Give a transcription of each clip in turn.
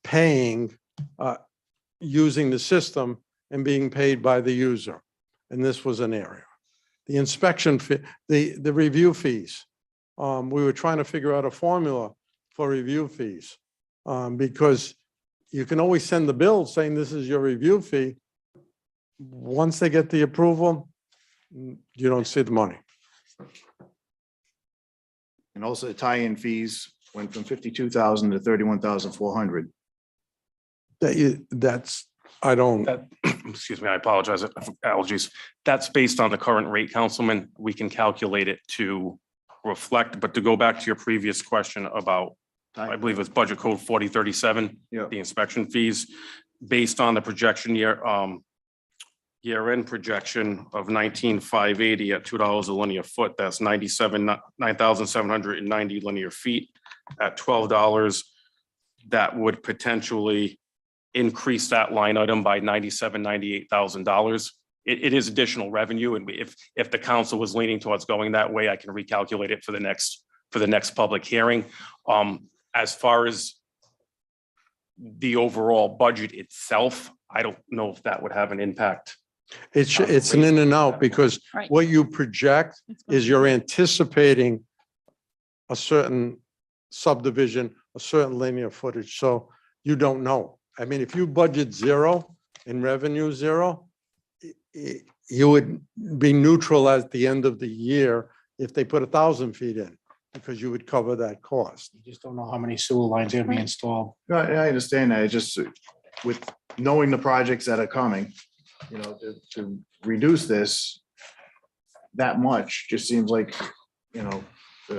paying, using the system and being paid by the user. And this was an area. The inspection fee, the review fees. We were trying to figure out a formula for review fees, because you can always send the bill saying this is your review fee. Once they get the approval, you don't see the money. And also the tie-in fees went from 52,000 to 31,400. I don't, That, excuse me, I apologize, allergies. That's based on the current rate, Councilman. We can calculate it to reflect, but to go back to your previous question about, I believe it was budget code 4037, Yeah. the inspection fees, based on the projection year-end projection of 19,580 at $2 a linear foot, that's 9,790 linear feet at $12. That would potentially increase that line item by $98,000. It is additional revenue, and if the council was leaning towards going that way, I can recalculate it for the next public hearing. As far as the overall budget itself, I don't know if that would have an impact. it's an in and out, because Right. what you project is you're anticipating a certain subdivision, a certain linear footage, so you don't know. I mean, if you budget zero and revenue zero, you would be neutral at the end of the year if they put 1,000 feet in, because you would cover that cost. You just don't know how many sewer lines are gonna be Right. installed. No, I understand that. It's just with knowing the projects that are coming, you know, to reduce this that much just seems like, you know,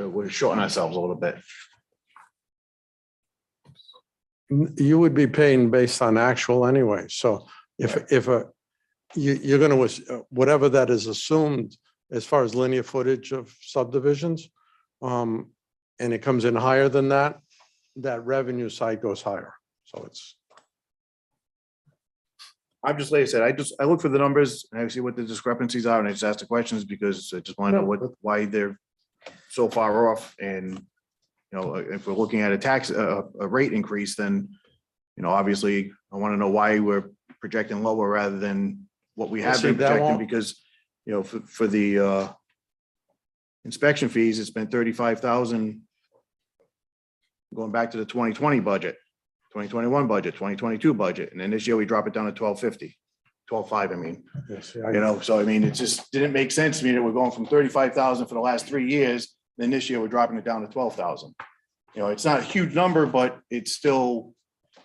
we're shorting ourselves a little bit. You would be paying based on actual anyway, so you're gonna, whatever that is assumed as far as linear footage of subdivisions, and it comes in higher than that, that revenue side goes higher, so it's. I'm just, like I said, I look for the numbers and I see what the discrepancies are and I just ask the questions because I just want to know why they're so far off. And, you know, if we're looking at a rate increase, then, you know, obviously I want to know why we're projecting lower rather than what we have See, been that projecting, won't- because, you know, for the inspection fees, it's been 35,000 going back to the 2020 budget. 2021 budget, 2022 budget, and then this year we drop it down to 1250, 12.5, I mean, you know, so I mean, it just didn't make sense to me that we're going from 35,000 for the last 3 years, then this year we're dropping it down to 12,000. You know, it's not a huge number, but it's still,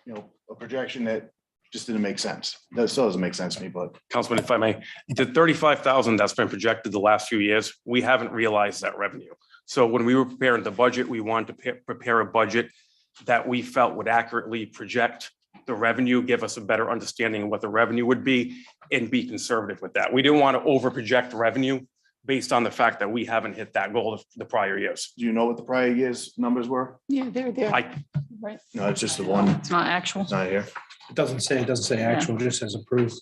you know, a projection that just didn't make sense. That still doesn't make sense to me, but Councilman, if I may, the 35,000 that's been projected the last few years, we haven't realized that revenue. So when we were preparing the budget, we wanted to prepare a budget that we felt would accurately project the revenue, give us a better understanding of what the revenue would be, and be conservative with that. We didn't want to over project revenue based on the fact that we haven't hit that goal of the prior years. do you know what the prior year's numbers were? Yeah, they're there. I, Right. No, it's just the one, It's not actual. it's not here. It doesn't say actual, it just says approved.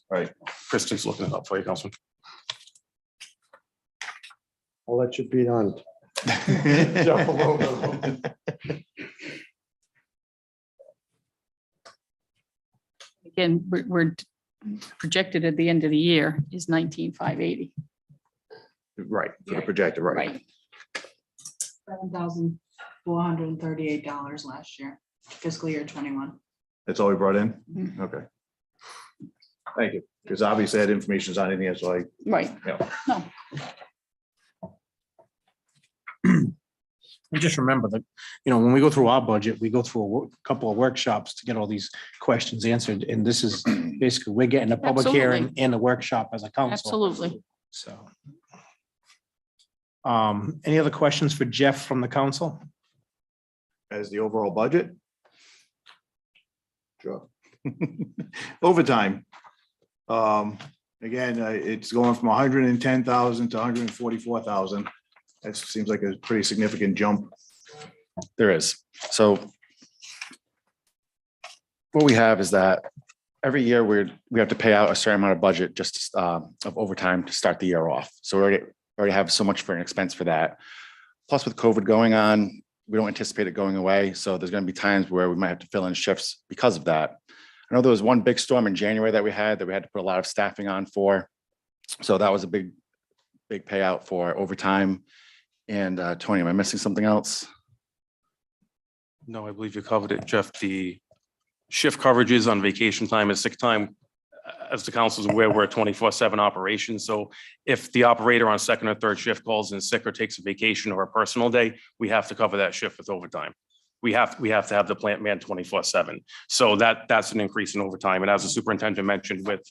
Kristen's looking it up for you, Councilman. I'll let you be on. Again, we're projected at the end of the year is 19,580. Right, for the projector, right. Right. $7,438 last year, fiscal year 21. That's all we brought in? Mhm. Okay. Thank you, because obviously that information is not in here, so I, Right. yeah. No, And just remember that, you know, when we go through our budget, we go through a couple of workshops to get all these questions answered. And this is basically, we're getting a public hearing Absolutely. and a workshop as a council. absolutely. So. Any other questions for Jeff from the council? As the overall budget? Sure. Overtime. Again, it's going from 110,000 to 144,000. That seems like a pretty significant jump. There is. So what we have is that every year we have to pay out a certain amount of budget just of overtime to start the year off. So we already have so much for an expense for that. Plus with COVID going on, we don't anticipate it going away. So there's going to be times where we might have to fill in shifts because of that. I know there was one big storm in January that we had to put a lot of staffing on for. So that was a big payout for overtime. And Tony, am I missing something else? No, I believe you covered it, Jeff. The shift coverages on vacation time and sick time, as the council is aware, we're a 24/7 operation. So if the operator on second or third shift calls in sick or takes a vacation or a personal day, we have to cover that shift with overtime. We have to have the plant man 24/7. So that's an increase in overtime. And as the superintendent mentioned with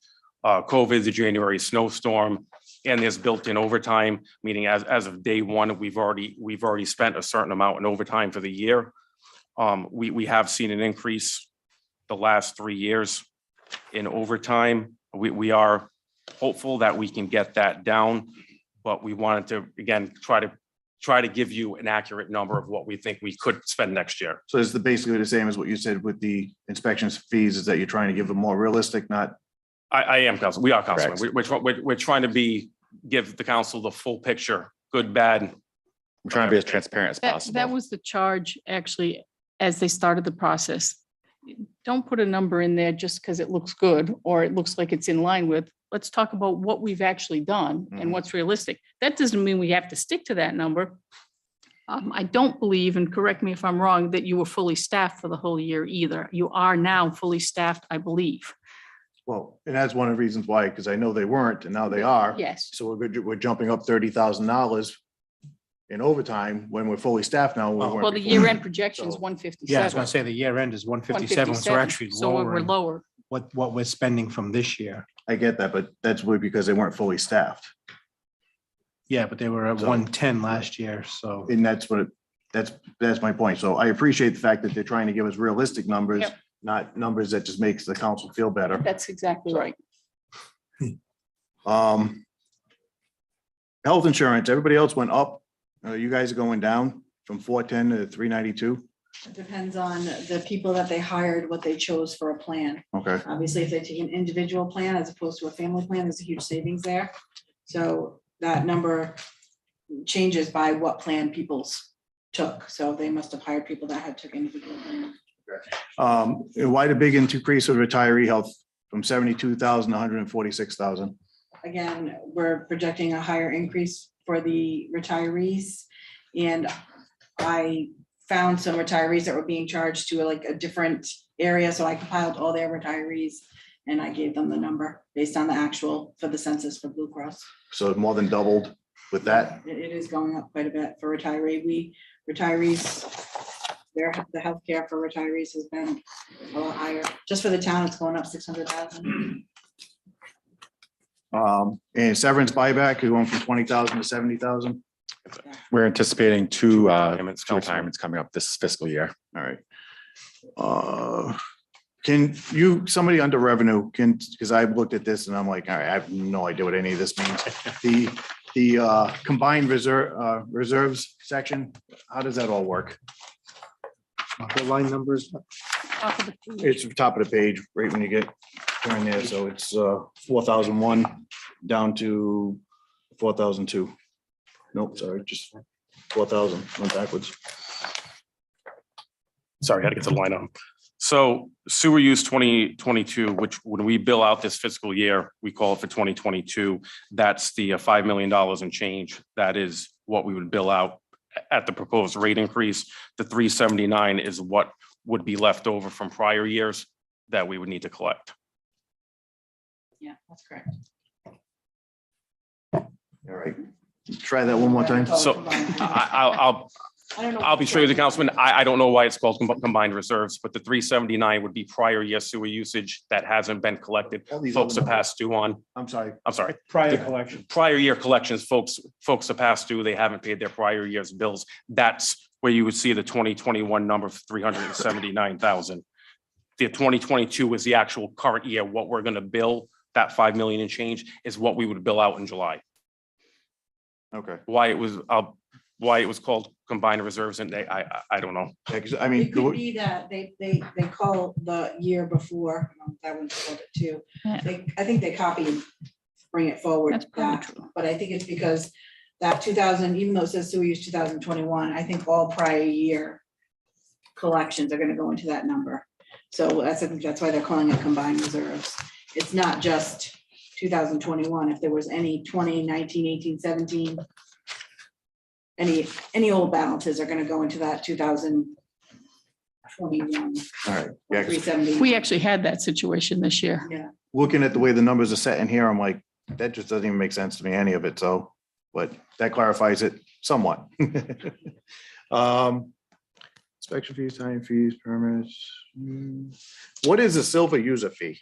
COVID, the January snowstorm, and there's built-in overtime, meaning as of day one, we've already spent a certain amount in overtime for the year. We have seen an increase the last 3 years in overtime. We are hopeful that we can get that down, but we wanted to, again, try to give you an accurate number of what we think we could spend next year. So it's basically the same as what you said with the inspections fees, is that you're trying to give them more realistic, not, I am council. We are councilman. Correct. We're trying to give the council the full picture, good, bad. We're trying to be as transparent as That possible. was the charge, actually, as they started the process. Don't put a number in there just because it looks good or it looks like it's in line with. Let's talk about what we've actually done and Mhm. what's realistic. That doesn't mean we have to stick to that number. I don't believe, and correct me if I'm wrong, that you were fully staffed for the whole year either. You are now fully staffed, I believe. well, and that's one of the reasons why, because I know they weren't and now they are. Yes. So we're jumping up $30,000 in overtime when we're fully staffed now. we weren't Well, the before. year-end projection is So- 157. Yeah, I was gonna say the year end is 157, so we're actually So we're lowering lower. what we're spending from this year. I get that, but that's because they weren't fully staffed. Yeah, but they were at So- 110 last year, so. And that's my point. So I appreciate the fact that they're trying to give us realistic numbers, Yep. not numbers that just makes the council feel better. That's exactly right. Health insurance, everybody else went up. You guys are going down from 410 to 392. It depends on the people that they hired, what they chose for a plan. Okay, Obviously, if they take an individual plan as opposed to a family plan, there's a huge savings there. So that number changes by what plan people's took. So they must have hired people that had took individual plans. and why the big increase of retiree health from 72,000 to 146,000? Again, we're projecting a higher increase for the retirees. And I found some retirees that were being charged to like a different area. So I compiled all their retirees and I gave them the number based on the actual for the census for Blue Cross. So it more than doubled with that. It is going up quite a bit for retirees. The healthcare for retirees has been a lot higher. Just for the town, it's going up 600,000. And severance buyback is going from 20,000 to 70,000. We're anticipating two retirements, retirements coming up this fiscal year. All right. Can you, somebody under revenue because I've looked at this and I'm like, all right, I have no idea what any of this means. The combined reserves section, how does that all work? The line numbers, Top of the page. It's the top of the page, right when you get down there. So it's 4,001 down to 4,002. Nope, sorry, just 4,000, went backwards. Sorry, I had to get to the line on. So sewer use 2022, which when we bill out this fiscal year, we call it for 2022. That's the $5 million in change. That is what we would bill out at the proposed rate increase. The 379 is what would be left over from prior years that we would need to collect. Yeah, that's correct. All right, try that one more time. So I'll be straight with the councilman. I don't know why it's called combined reserves, but the 379 would be prior year sewer usage that hasn't been collected. All these Folks other are past due on. I'm sorry. I'm sorry. prior collection. Prior year collections, folks are past due. They haven't paid their prior year's bills. That's where you would see the 2021 number of 379,000. The 2022 is the actual current year. What we're going to bill, that 5 million and change, is what we would bill out in July. Okay, Why it was called combined reserves, and I don't know. yeah, 'cause I It mean, could be that they call the year before, that one called it too. Yeah. I think they copy and bring it forward That's probably back, true. but I think it's because that 2000, even though it says sewer use 2021, I think all prior year collections are gonna go into that number. So I think that's why they're calling it combined reserves. It's not just 2021. If there was any 20, 19, 18, 17, any old balances are gonna go into that 2021, All right. Yeah, 'cause 370. We actually had that situation this year. Yeah. looking at the way the numbers are set in here, I'm like, that just doesn't even make sense to me, any of it, so, but that clarifies it somewhat. Inspection fees, time fees, permits. What is a silver user fee?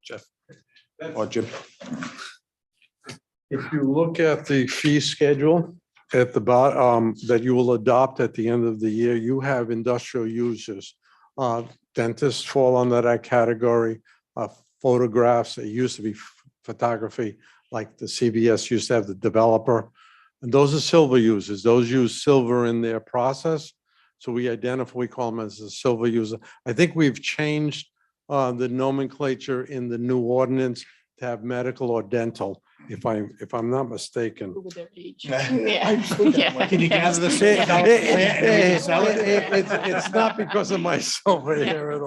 Jeff? Or Jim? If you look at the fee schedule at the bottom, that you will adopt at the end of the year, you have industrial users. Dentists fall under that category, photographs, it used to be photography, like the CBS used to have the developer. And those are silver users, those use silver in their process. So we identify, we call them as a silver user. I think we've changed the nomenclature in the new ordinance to have medical or dental, if I'm not mistaken. With their age. Yeah. Yeah. Can you gather this? It's not because of my silver hair at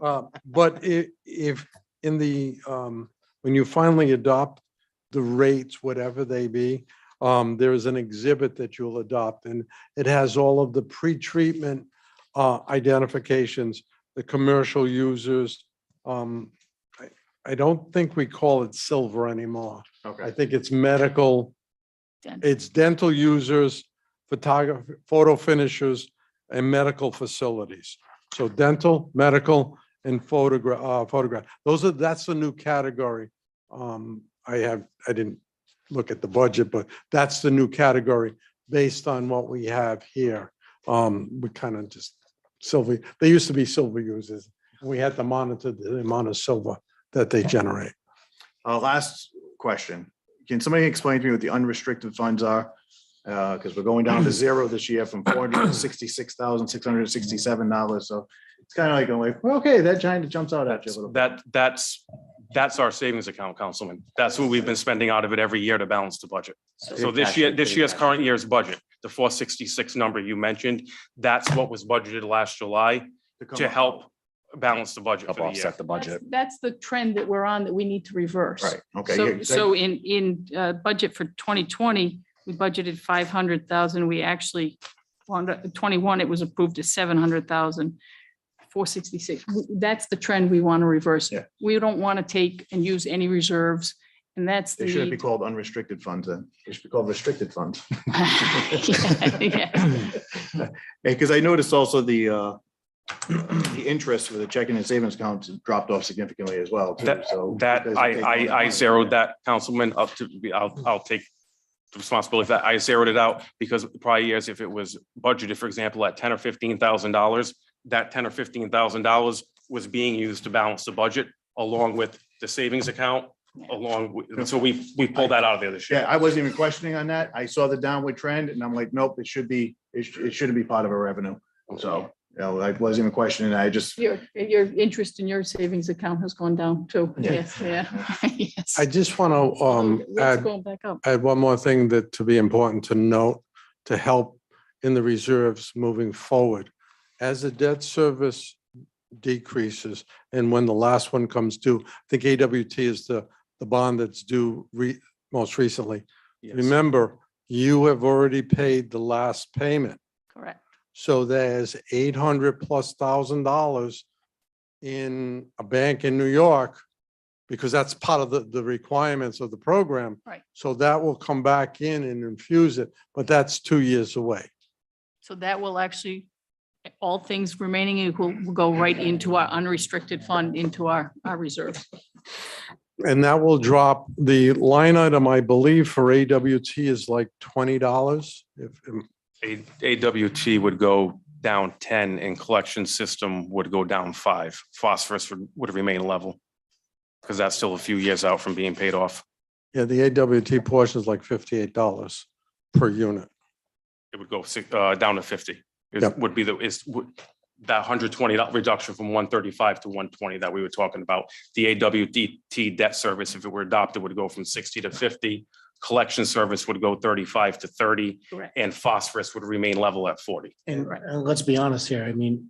all. But if in the, when you finally adopt the rates, whatever they be, there is an exhibit that you'll adopt, and it has all of the pre-treatment identifications, the commercial users. I don't think we call it silver anymore. I Okay, think it's medical, Dental. it's dental users, photography, photo finishers, and medical facilities. So dental, medical, and photograph. That's the new category. I didn't look at the budget, but that's the new category based on what we have here. We kind of just silver, they used to be silver users. And we had to monitor the amount of silver that they generate. last question. Can somebody explain to me what the unrestricted funds are? Because we're going down to zero this year from $466,667. So it's kind of like, I'm like, well, okay, that giant jumps out at you a little. bit. That's our savings account, Councilman. That's what we've been spending out of it every year to balance the budget. So this year's current year's budget, the 466 number you mentioned, that's what was budgeted last July come to up. help balance the budget Help for the year. offset the budget. That's the trend that we're on that we need to reverse. Right, okay. So, yeah, so in budget for 2020, we budgeted 500,000. We actually, 21, it was approved as 700,000. 466. That's the trend we want to reverse. Yeah. We don't want to take and use any reserves. And that's They shouldn't be the. called unrestricted funds then. They should be called restricted funds. Yeah. Because I noticed also the interest for the checking and savings accounts dropped off significantly as well. too. So That, you guys are taking all that I money. zeroed that, Councilman, up to, I'll take the responsibility for that. I zeroed it out because prior years, if it was budgeted, for example, at $10,000 or $15,000, that $10,000 or $15,000 was being used to balance the budget along with the savings account, so we pulled that out of there this year. Yeah, I wasn't even questioning on that. I saw the downward trend and I'm like, nope, it shouldn't be part of our revenue. So, I wasn't even questioning. I just, Your interest in your savings account has gone down too. Yeah. Yes, yeah. Yes. I just want to It's add going back up. add one more thing that to be important to note to help in the reserves moving forward. As the debt service decreases and when the last one comes due, I think AWT is the bond that's due most recently. Yes. Remember, you have already paid the last payment. Correct. So there's $800,000+ in a bank in New York because that's part of the requirements of the program. Right. So that will come back in and infuse it, but that's 2 years away. So that will actually, all things remaining equal, will go right into our unrestricted fund, into our reserves. And that will drop the line item, I believe, for AWT is like $20. AWT would go down 10 and collection system would go down 5. Phosphorus would remain level because that's still a few years out from being paid off. Yeah, the AWT portion is like $58 per unit. It would go down to 50. Yep. Would be that $120 reduction from 135 to 120 that we were talking about. The AWDT debt service, if it were adopted, would go from 60 to 50. Collection service would go 35 to 30, Correct. and phosphorus would remain level at 40. And let's be honest here, I mean,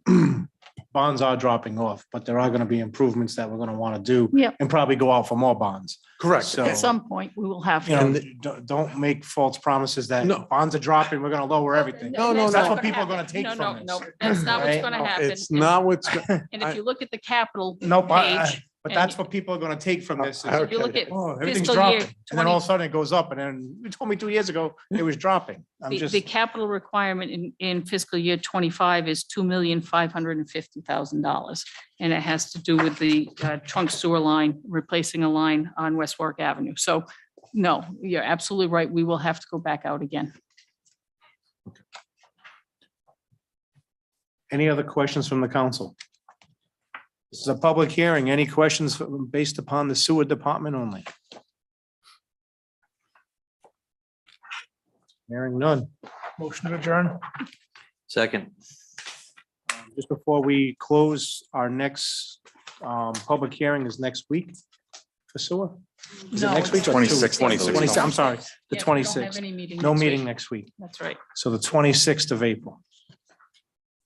bonds are dropping off, but there are gonna be improvements that we're gonna wanna do. Yep. And probably go out for more bonds. Correct. So, At some point, we will have. you know, to. don't make false promises that No. bonds are dropping, we're gonna lower everything. No, no, That's no. what people are gonna take No, from no, this. no, that's not what's Right? gonna No, happen. It's not what's, And if you look at the capital Nope, page, but that's what people are gonna take from this. is, Okay. if you look at Oh, everything's fiscal year dropping. And then all of a sudden it goes up and then you told me 2 years ago it was dropping. I'm the, just, the capital requirement in fiscal year 25 is $2,550,000. And it has to do with the trunk sewer line, replacing a line on West Warwick Avenue. So no, you're absolutely right. We will have to go back out again. any other questions from the council? This is a public hearing. Any questions based upon the sewer department only? Hearing none. Motion to adjourn. Second. Just before we close, our next public hearing is next week for sewer? Is it No, next week? it's- 26th, I believe. 26th, I'm sorry, the Yeah, we don't have 26th. any meeting No next week. meeting next week. That's right. So the 26th of April.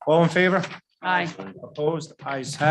All in favor? Aye. Opposed? Ayes have